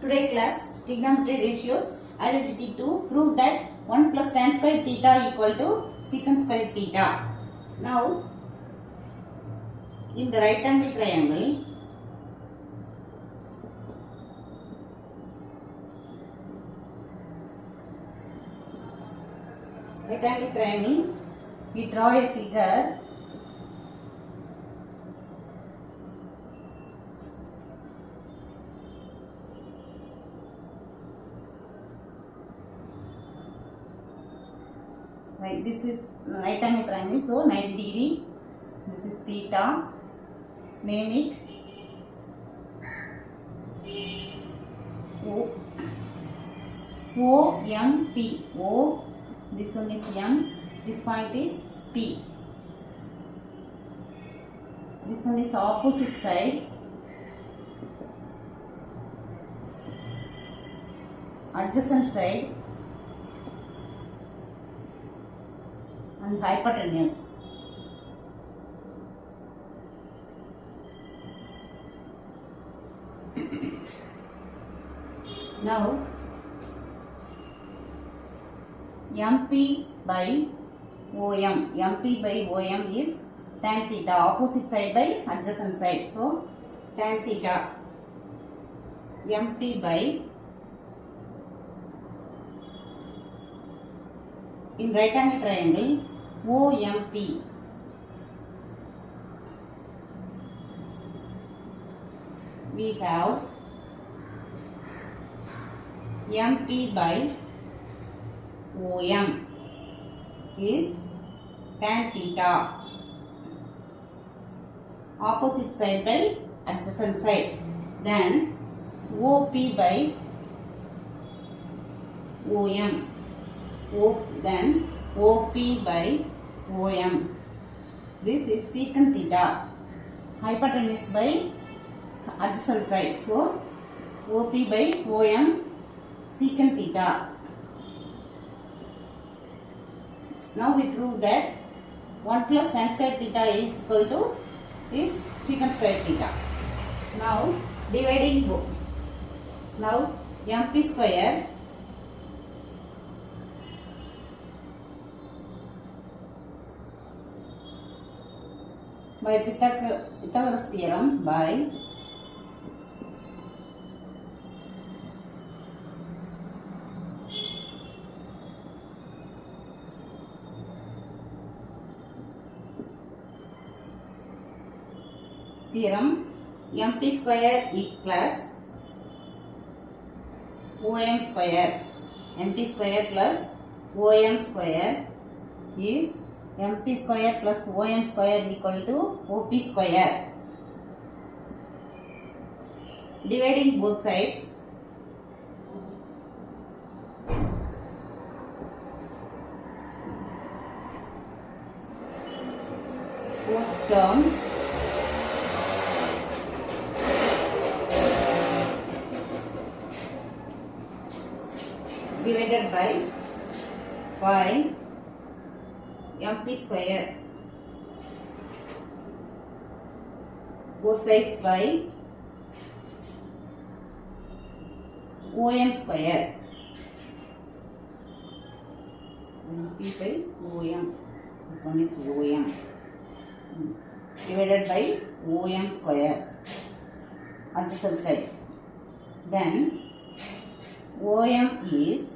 Today class trigonometry ratios identity to prove that 1 plus tan squared theta equal to secant squared theta. Now in the right angle triangle we draw a figure right. This is right angle triangle, so 90 degree. This is theta. Name it OMP. O. This one is M. This point is P. This one is opposite side. Adjacent side. And hypotenuse. Now MP by OM. MP by OM is tan theta. Opposite side by adjacent side. So tan theta. MP by, in right angle triangle, OMP. We have MP by OM is tan theta. Opposite side by adjacent side. Then OP by OM. Then OP by OM. This is secant theta. Hypotenuse by adjacent side. So OP by OM secant theta. Now we prove that 1 plus tan squared theta is equal to is secant squared theta. Now dividing both. Now MP square by Pythagoras theorem by theorem, MP square equals OM square. MP square plus OM square is MP square plus OM square equal to OP square. Dividing both sides. Both term divided by MP square. Both sides by OM square. MP by OM. This one is OM. Divided by OM square. Adjacent side. Then OM is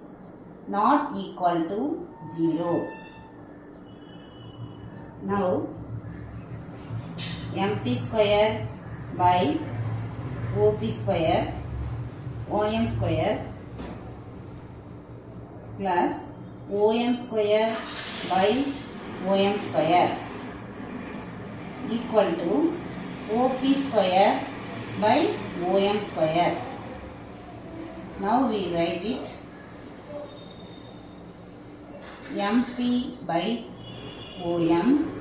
not equal to 0. Now MP square by OP square OM square plus OM square by OM square equal to OP square by OM square. Now we write it MP by OM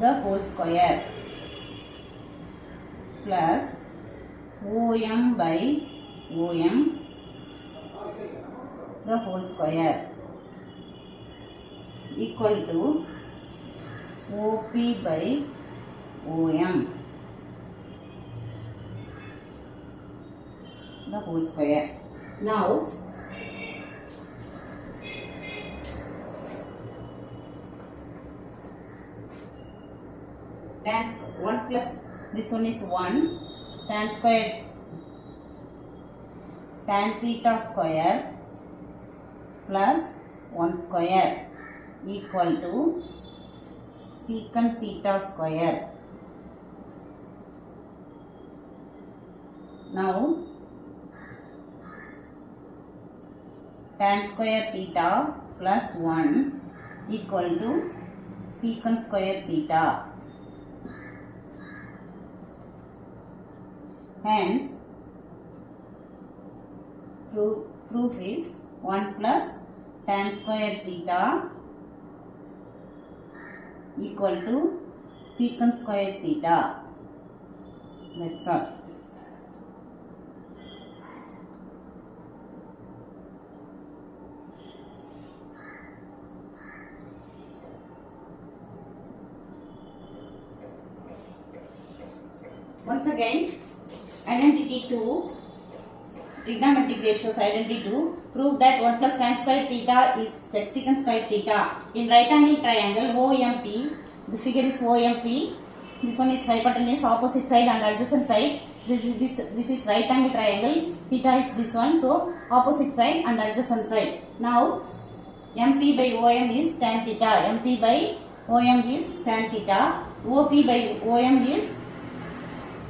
the whole square plus OM by OM the whole square equal to OP by OM. the whole square. Now tan 1 plus this one is 1 tan square tan theta square plus 1 square equal to secant theta square. Now tan square theta plus 1 equal to secant square theta. Hence, proof is 1 plus tan square theta equal to secant square theta. That's all. Once again, identity 2, trigonometric ratios identity 2, prove that 1 plus tan square theta is secant square theta. In right angle triangle OMP, the figure is OMP, this one is hypotenuse, opposite side and adjacent side. This is right angle triangle, theta is this one, so opposite side and adjacent side. Now MP by OM is tan theta, MP by OM is tan theta, OP by OM is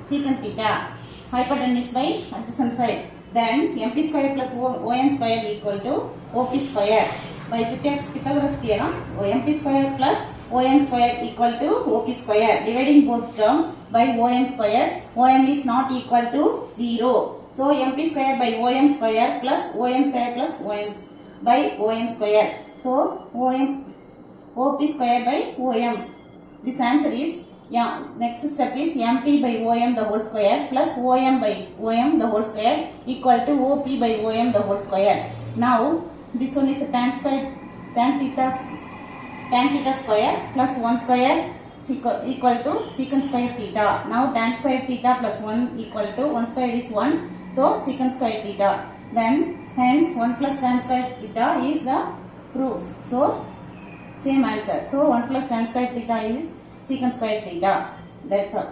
secant theta, hypotenuse by adjacent side. Then MP square plus OM square equal to OP square. By Pythagoras theorem, MP square plus OM square equal to OP square. Dividing both term by OM square, OM is not equal to 0. So MP square by OM square plus OM square plus OM by OM square. So OP square by OM. This answer is, next step is MP by OM the whole square plus OM by OM the whole square equal to OP by OM the whole square. Now this one is tan theta square plus 1 square equal to secant square theta. Now tan square theta plus 1 equal to 1 square is 1, so secant square theta. Then hence 1 plus tan square theta is the proof. So same answer. So 1 plus tan square theta is secant square theta. That's all.